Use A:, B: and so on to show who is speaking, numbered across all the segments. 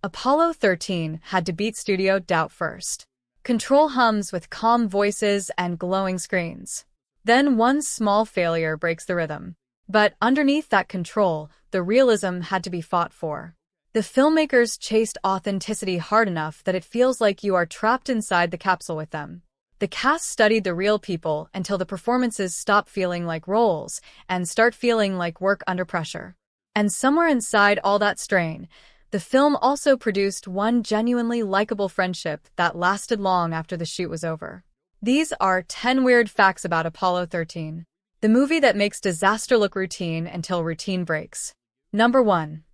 A: Apollo 13 had to beat studio doubt first. Control hums with calm voices and glowing screens. Then one small failure breaks the rhythm. But underneath that control, the realism had to be fought for. The filmmakers chased authenticity hard enough that it feels like you are trapped inside the capsule with them. The cast studied the real people until the performances stop feeling like roles and start feeling like work under pressure. And somewhere inside all that strain, the film also produced one genuinely likable friendship that lasted long after the shoot was over. These are 10 weird facts about Apollo 13, the movie that makes disaster look routine until routine breaks. Number 1.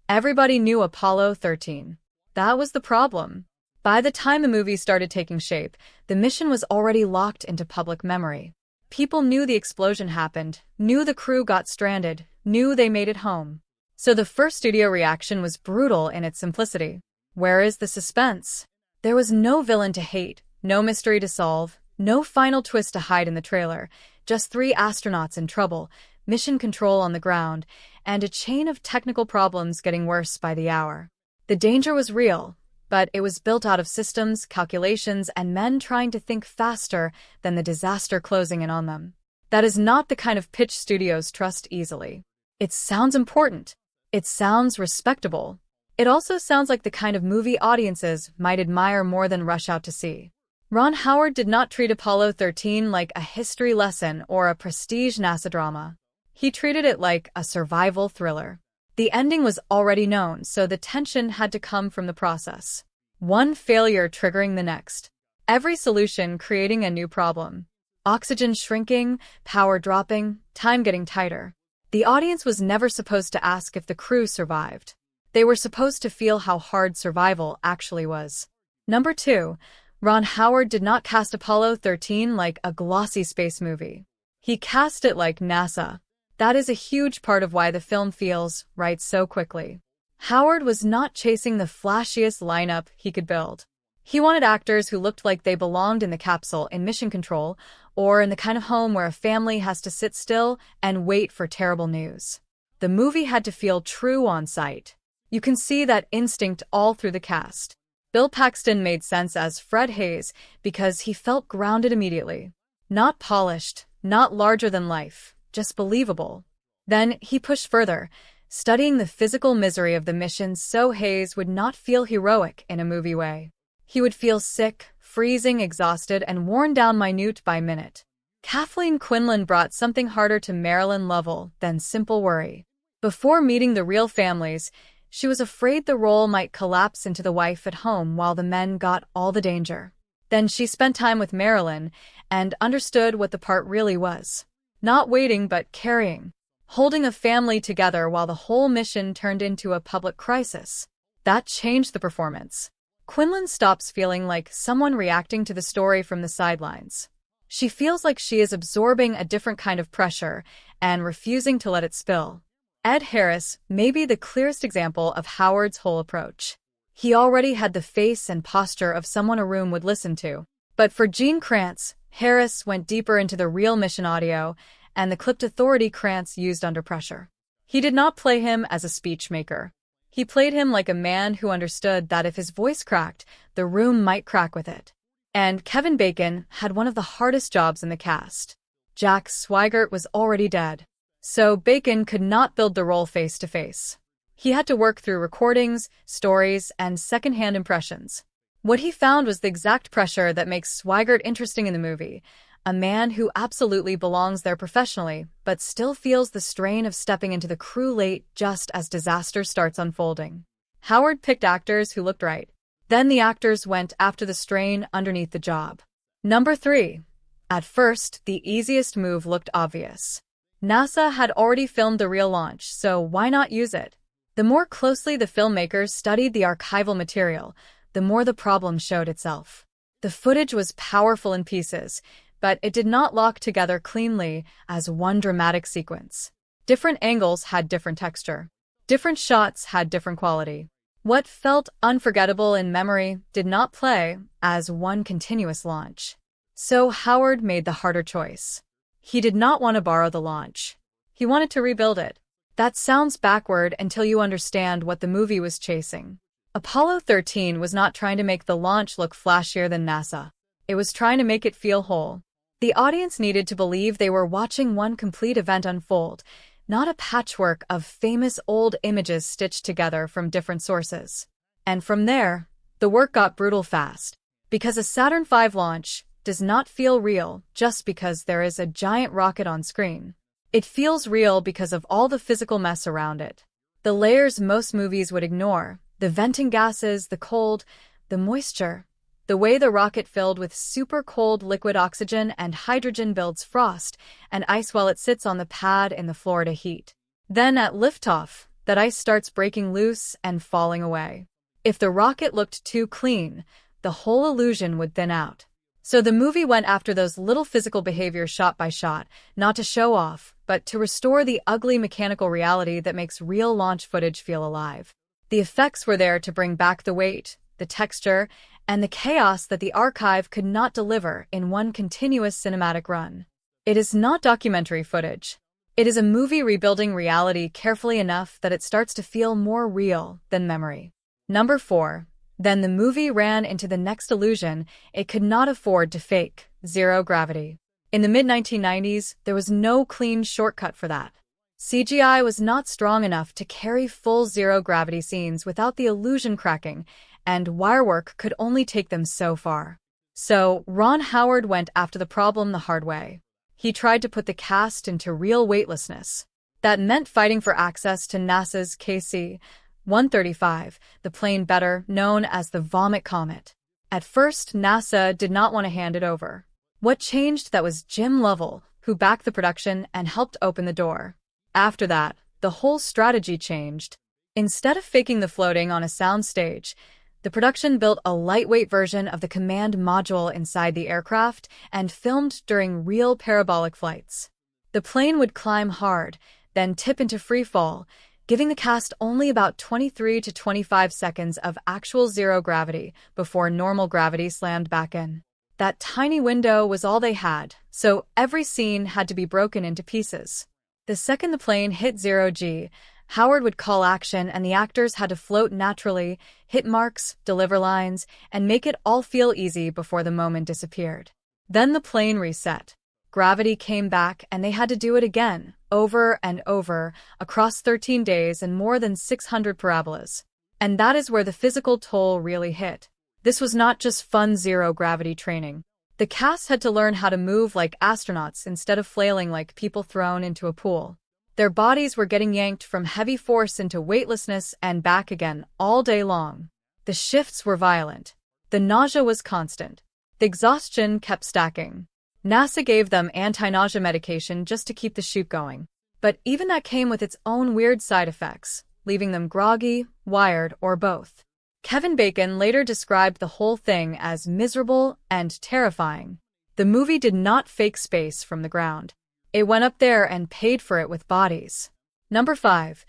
A: Everybody knew Apollo 13. That was the problem. By the time the movie started taking shape, the mission was already locked into public memory. People knew the explosion happened, knew the crew got stranded, knew they made it home. So the first studio reaction was brutal in its simplicity. Where is the suspense? There was no villain to hate, no mystery to solve, no final twist to hide in the trailer, just 3 astronauts in trouble, mission control on the ground, and a chain of technical problems getting worse by the hour. The danger was real, but it was built out of systems, calculations, and men trying to think faster than the disaster closing in on them. That is not the kind of pitch studios trust easily. It sounds important. It sounds respectable. It also sounds like the kind of movie audiences might admire more than rush out to see. Ron Howard did not treat Apollo 13 like a history lesson or a prestige NASA drama. He treated it like a survival thriller. The ending was already known, so the tension had to come from the process. One failure triggering the next. Every solution creating a new problem. Oxygen shrinking, power dropping, time getting tighter. The audience was never supposed to ask if the crew survived. They were supposed to feel how hard survival actually was. Number 2. Ron Howard did not cast Apollo 13 like a glossy space movie. He cast it like NASA. That is a huge part of why the film feels right so quickly. Howard was not chasing the flashiest lineup he could build. He wanted actors who looked like they belonged in the capsule in mission control, or in the kind of home where a family has to sit still and wait for terrible news. The movie had to feel true on sight. You can see that instinct all through the cast. Bill Paxton made sense as Fred Hayes because he felt grounded immediately. Not polished, not larger than life, just believable. Then he pushed further, studying the physical misery of the mission so Hayes would not feel heroic in a movie way. He would feel sick, freezing, exhausted, and worn down minute by minute. Kathleen Quinlan brought something harder to Marilyn Lovell than simple worry. Before meeting the real families, she was afraid the role might collapse into the wife at home while the men got all the danger. Then she spent time with Marilyn and understood what the part really was. Not waiting but carrying. Holding a family together while the whole mission turned into a public crisis. That changed the performance. Quinlan stops feeling like someone reacting to the story from the sidelines. She feels like she is absorbing a different kind of pressure and refusing to let it spill. Ed Harris may be the clearest example of Howard's whole approach. He already had the face and posture of someone a room would listen to. But for Gene Kranz, Harris went deeper into the real mission audio and the clipped authority Kranz used under pressure. He did not play him as a speech maker. He played him like a man who understood that if his voice cracked, the room might crack with it. And Kevin Bacon had one of the hardest jobs in the cast. Jack Swigert was already dead. So Bacon could not build the role face-to-face. He had to work through recordings, stories, and second-hand impressions. What he found was the exact pressure that makes Swigert interesting in the movie, a man who absolutely belongs there professionally, but still feels the strain of stepping into the crew late just as disaster starts unfolding. Howard picked actors who looked right. Then the actors went after the strain underneath the job. Number 3. At first, the easiest move looked obvious. NASA had already filmed the real launch, so why not use it? The more closely the filmmakers studied the archival material, the more the problem showed itself. The footage was powerful in pieces, but it did not lock together cleanly as one dramatic sequence. Different angles had different texture. Different shots had different quality. What felt unforgettable in memory did not play as one continuous launch. So Howard made the harder choice. He did not want to borrow the launch. He wanted to rebuild it. That sounds backward until you understand what the movie was chasing. Apollo 13 was not trying to make the launch look flashier than NASA. It was trying to make it feel whole. The audience needed to believe they were watching one complete event unfold, not a patchwork of famous old images stitched together from different sources. And from there, the work got brutal fast. Because a Saturn V launch does not feel real just because there is a giant rocket on screen. It feels real because of all the physical mess around it. The layers most movies would ignore, the venting gases, the cold, the moisture, the way the rocket filled with super cold liquid oxygen and hydrogen builds frost and ice while it sits on the pad in the Florida heat. Then at liftoff, that ice starts breaking loose and falling away. If the rocket looked too clean, the whole illusion would thin out. So the movie went after those little physical behaviors shot by shot, not to show off, but to restore the ugly mechanical reality that makes real launch footage feel alive. The effects were there to bring back the weight, the texture, and the chaos that the archive could not deliver in one continuous cinematic run. It is not documentary footage. It is a movie rebuilding reality carefully enough that it starts to feel more real than memory. Number 4. Then the movie ran into the next illusion it could not afford to fake: zero gravity. In the mid-1990s, there was no clean shortcut for that. CGI was not strong enough to carry full zero-gravity scenes without the illusion cracking, and wirework could only take them so far. So, Ron Howard went after the problem the hard way. He tried to put the cast into real weightlessness. That meant fighting for access to NASA's KC-135, the plane better known as the Vomit Comet. At first, NASA did not want to hand it over. What changed that was Jim Lovell, who backed the production and helped open the door. After that, the whole strategy changed. Instead of faking the floating on a soundstage, the production built a lightweight version of the command module inside the aircraft and filmed during real parabolic flights. The plane would climb hard, then tip into free fall, giving the cast only about 23 to 25 seconds of actual zero gravity before normal gravity slammed back in. That tiny window was all they had, so every scene had to be broken into pieces. The second the plane hit 0G, Howard would call action and the actors had to float naturally, hit marks, deliver lines, and make it all feel easy before the moment disappeared. Then the plane reset. Gravity came back and they had to do it again, over and over, across 13 days and more than 600 parabolas. And that is where the physical toll really hit. This was not just fun zero-gravity training. The cast had to learn how to move like astronauts instead of flailing like people thrown into a pool. Their bodies were getting yanked from heavy force into weightlessness and back again all day long. The shifts were violent. The nausea was constant. The exhaustion kept stacking. NASA gave them anti-nausea medication just to keep the shoot going. But even that came with its own weird side effects, leaving them groggy, wired, or both. Kevin Bacon later described the whole thing as miserable and terrifying. The movie did not fake space from the ground. It went up there and paid for it with bodies. Number 5.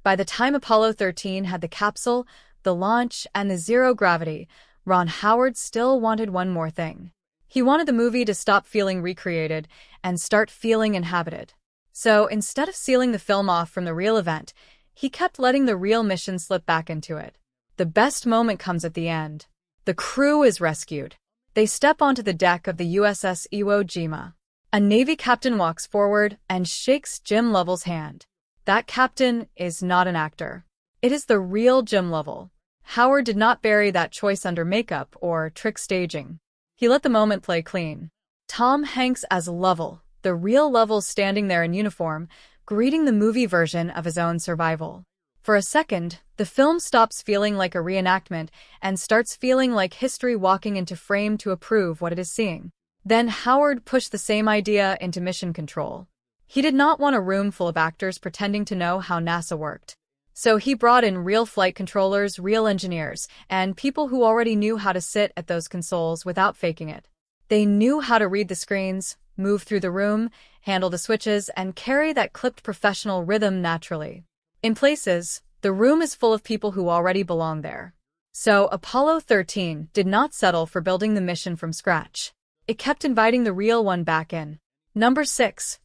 A: By the time Apollo 13 had the capsule, the launch, and the zero gravity, Ron Howard still wanted one more thing. He wanted the movie to stop feeling recreated and start feeling inhabited. So instead of sealing the film off from the real event, he kept letting the real mission slip back into it. The best moment comes at the end. The crew is rescued. They step onto the deck of the USS Iwo Jima. A Navy captain walks forward and shakes Jim Lovell's hand. That captain is not an actor. It is the real Jim Lovell. Howard did not bury that choice under makeup or trick staging. He let the moment play clean. Tom Hanks as Lovell, the real Lovell standing there in uniform, greeting the movie version of his own survival. For a second, the film stops feeling like a reenactment and starts feeling like history walking into frame to approve what it is seeing. Then Howard pushed the same idea into Mission Control. He did not want a room full of actors pretending to know how NASA worked. So he brought in real flight controllers, real engineers, and people who already knew how to sit at those consoles without faking it. They knew how to read the screens, move through the room, handle the switches, and carry that clipped professional rhythm naturally. In places, the room is full of people who already belong there. So Apollo 13 did not settle for building the mission from scratch. It kept inviting the real one back in. Number 6.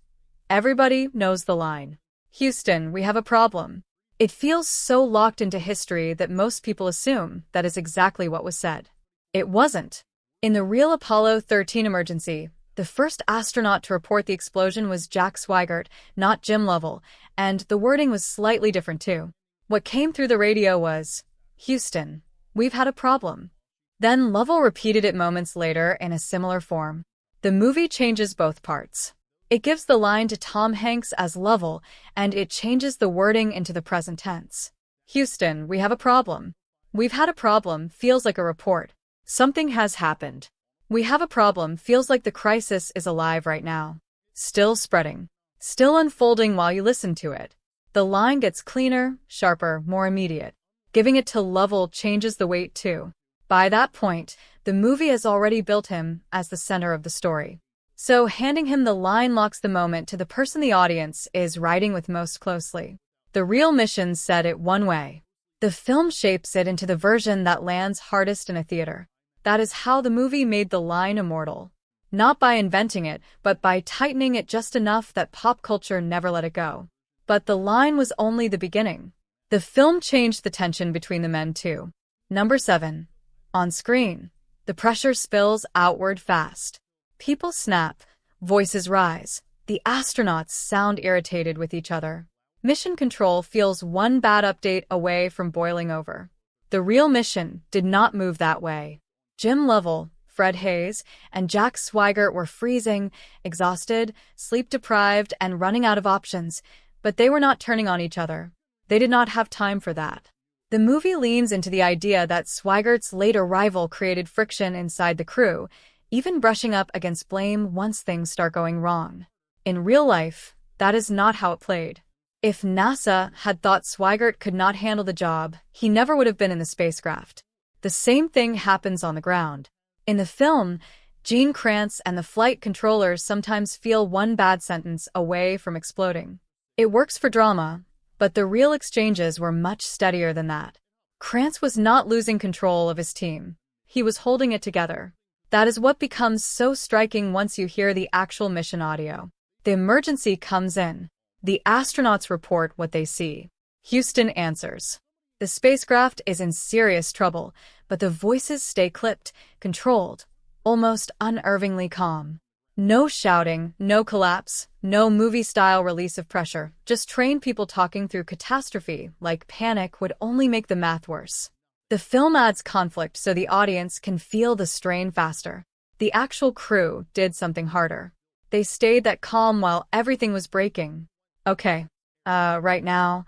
A: Everybody knows the line. Houston, we have a problem. It feels so locked into history that most people assume that is exactly what was said. It wasn't. In the real Apollo 13 emergency, the first astronaut to report the explosion was Jack Swigert, not Jim Lovell, and the wording was slightly different too. What came through the radio was, "Houston, we've had a problem." Then Lovell repeated it moments later in a similar form. The movie changes both parts. It gives the line to Tom Hanks as Lovell, and it changes the wording into the present tense. "Houston, we have a problem." "We've had a problem" feels like a report. Something has happened. "We have a problem" feels like the crisis is alive right now. Still spreading. Still unfolding while you listen to it. The line gets cleaner, sharper, more immediate. Giving it to Lovell changes the weight too. By that point, the movie has already built him as the center of the story. So handing him the line locks the moment to the person the audience is writing with most closely. The real mission said it one way. The film shapes it into the version that lands hardest in a theater. That is how the movie made the line immortal. Not by inventing it, but by tightening it just enough that pop culture never let it go. But the line was only the beginning. The film changed the tension between the men too. Number 7. On screen, the pressure spills outward fast. People snap, voices rise, the astronauts sound irritated with each other. Mission Control feels one bad update away from boiling over. The real mission did not move that way. Jim Lovell, Fred Hayes, and Jack Swigert were freezing, exhausted, sleep-deprived, and running out of options, but they were not turning on each other. They did not have time for that. The movie leans into the idea that Swigert's late arrival created friction inside the crew, even brushing up against blame once things start going wrong. In real life, that is not how it played. If NASA had thought Swigert could not handle the job, he never would have been in the spacecraft. The same thing happens on the ground. In the film, Gene Kranz and the flight controllers sometimes feel one bad sentence away from exploding. It works for drama, but the real exchanges were much steadier than that. Kranz was not losing control of his team. He was holding it together. That is what becomes so striking once you hear the actual mission audio. The emergency comes in. The astronauts report what they see. Houston answers. The spacecraft is in serious trouble, but the voices stay clipped, controlled, almost unnervingly calm. No shouting, no collapse, no movie-style release of pressure, just trained people talking through catastrophe like panic would only make the math worse. The film adds conflict so the audience can feel the strain faster. The actual crew did something harder. They stayed that calm while everything was breaking. Okay, right now,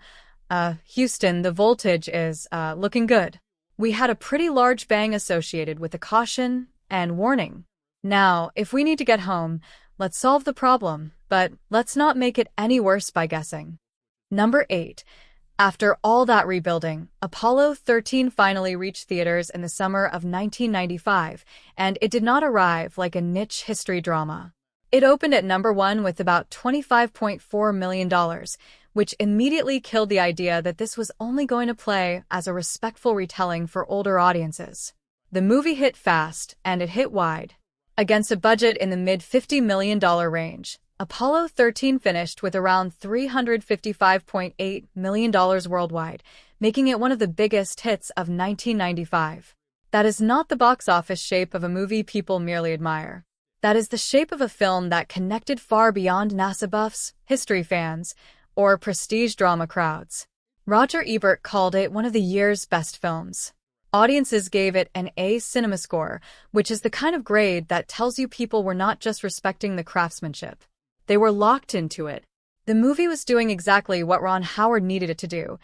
A: Houston, the voltage is, looking good. We had a pretty large bang associated with the caution and warning. Now, if we need to get home, let's solve the problem, but let's not make it any worse by guessing. Number 8. After all that rebuilding, Apollo 13 finally reached theaters in the summer of 1995, and it did not arrive like a niche history drama. It opened at number 1 with about $25.4 million, which immediately killed the idea that this was only going to play as a respectful retelling for older audiences. The movie hit fast, and it hit wide. Against a budget in the mid-$50 million range, Apollo 13 finished with around $355.8 million worldwide, making it one of the biggest hits of 1995. That is not the box office shape of a movie people merely admire. That is the shape of a film that connected far beyond NASA buffs, history fans, or prestige drama crowds. Roger Ebert called it one of the year's best films. Audiences gave it an A cinema score, which is the kind of grade that tells you people were not just respecting the craftsmanship. They were locked into it. The movie was doing exactly what Ron Howard needed it to do,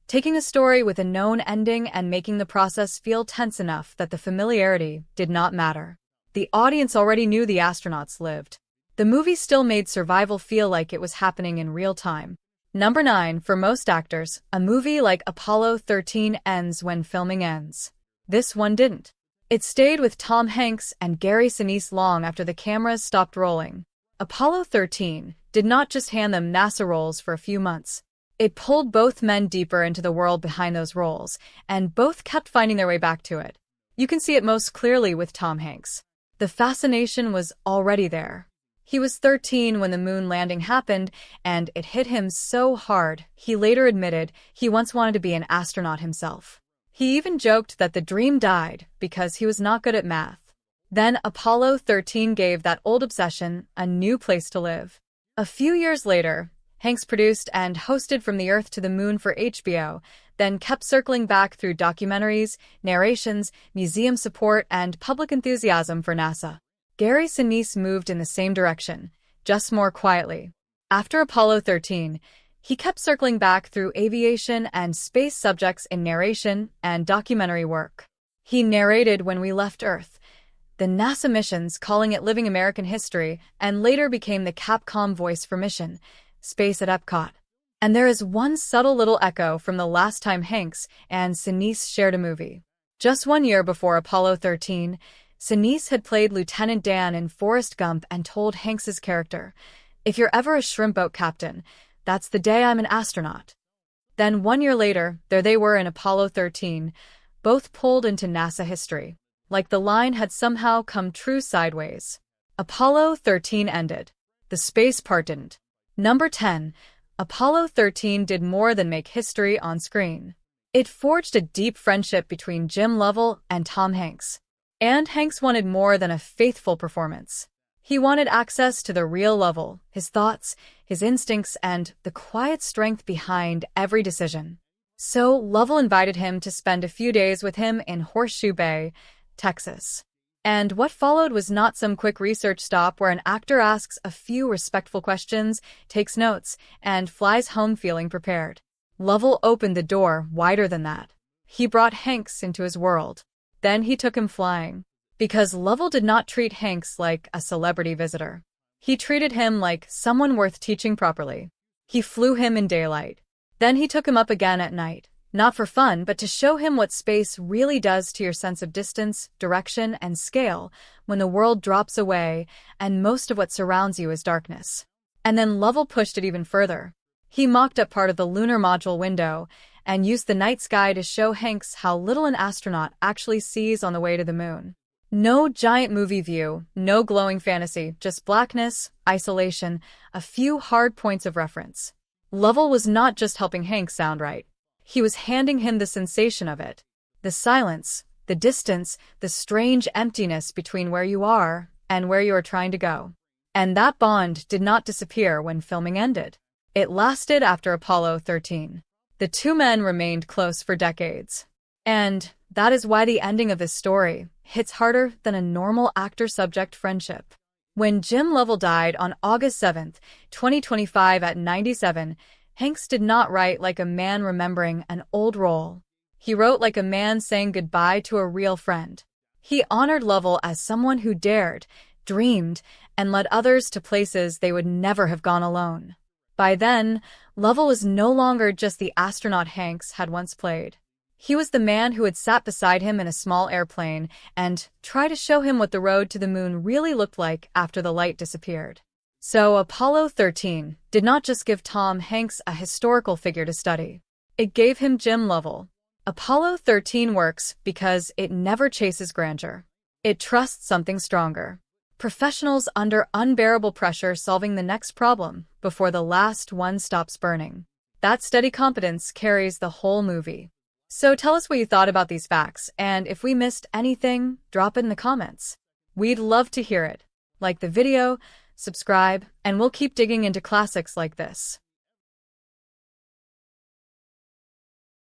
A: taking a story with a known ending and making the process feel tense enough that the familiarity did not matter. The audience already knew the astronauts lived. The movie still made survival feel like it was happening in real time. Number 9, for most actors, a movie like Apollo 13 ends when filming ends. This one didn't. It stayed with Tom Hanks and Gary Sinise long after the cameras stopped rolling. Apollo 13 did not just hand them NASA roles for a few months. It pulled both men deeper into the world behind those roles, and both kept finding their way back to it. You can see it most clearly with Tom Hanks. The fascination was already there. He was 13 when the moon landing happened, and it hit him so hard, he later admitted he once wanted to be an astronaut himself. He even joked that the dream died because he was not good at math. Then Apollo 13 gave that old obsession a new place to live. A few years later, Hanks produced and hosted From the Earth to the Moon for HBO, then kept circling back through documentaries, narrations, museum support, and public enthusiasm for NASA. Gary Sinise moved in the same direction, just more quietly. After Apollo 13, he kept circling back through aviation and space subjects in narration and documentary work. He narrated When We Left Earth, the NASA missions, calling it Living American History, and later became the Capcom voice for Mission Space at Epcot. And there is one subtle little echo from the last time Hanks and Sinise shared a movie. Just 1 year before Apollo 13, Sinise had played Lieutenant Dan in Forrest Gump and told Hanks's character, "If you're ever a shrimp boat captain, that's the day I'm an astronaut." Then 1 year later, there they were in Apollo 13, both pulled into NASA history. Like the line had somehow come true sideways. Apollo 13 ended. The space part didn't. Number 10. Apollo 13 did more than make history on screen. It forged a deep friendship between Jim Lovell and Tom Hanks. And Hanks wanted more than a faithful performance. He wanted access to the real Lovell, his thoughts, his instincts, and the quiet strength behind every decision. So Lovell invited him to spend a few days with him in Horseshoe Bay, Texas. And what followed was not some quick research stop where an actor asks a few respectful questions, takes notes, and flies home feeling prepared. Lovell opened the door wider than that. He brought Hanks into his world. Then he took him flying. Because Lovell did not treat Hanks like a celebrity visitor. He treated him like someone worth teaching properly. He flew him in daylight. Then he took him up again at night. Not for fun, but to show him what space really does to your sense of distance, direction, and scale when the world drops away and most of what surrounds you is darkness. And then Lovell pushed it even further. He mocked up part of the lunar module window and used the night sky to show Hanks how little an astronaut actually sees on the way to the moon. No giant movie view, no glowing fantasy, just blackness, isolation, a few hard points of reference. Lovell was not just helping Hanks sound right. He was handing him the sensation of it. The silence, the distance, the strange emptiness between where you are and where you are trying to go. And that bond did not disappear when filming ended. It lasted after Apollo 13. The two men remained close for decades. And that is why the ending of this story hits harder than a normal actor-subject friendship. When Jim Lovell died on August 7, 2025 at 97, Hanks did not write like a man remembering an old role. He wrote like a man saying goodbye to a real friend. He honored Lovell as someone who dared, dreamed, and led others to places they would never have gone alone. By then, Lovell was no longer just the astronaut Hanks had once played. He was the man who had sat beside him in a small airplane and tried to show him what the road to the moon really looked like after the light disappeared. So Apollo 13 did not just give Tom Hanks a historical figure to study. It gave him Jim Lovell. Apollo 13 works because it never chases grandeur. It trusts something stronger. Professionals under unbearable pressure solving the next problem before the last one stops burning. That steady competence carries the whole movie. So tell us what you thought about these facts, and if we missed anything, drop it in the comments. We'd love to hear it. Like the video, subscribe, and we'll keep digging into classics like this.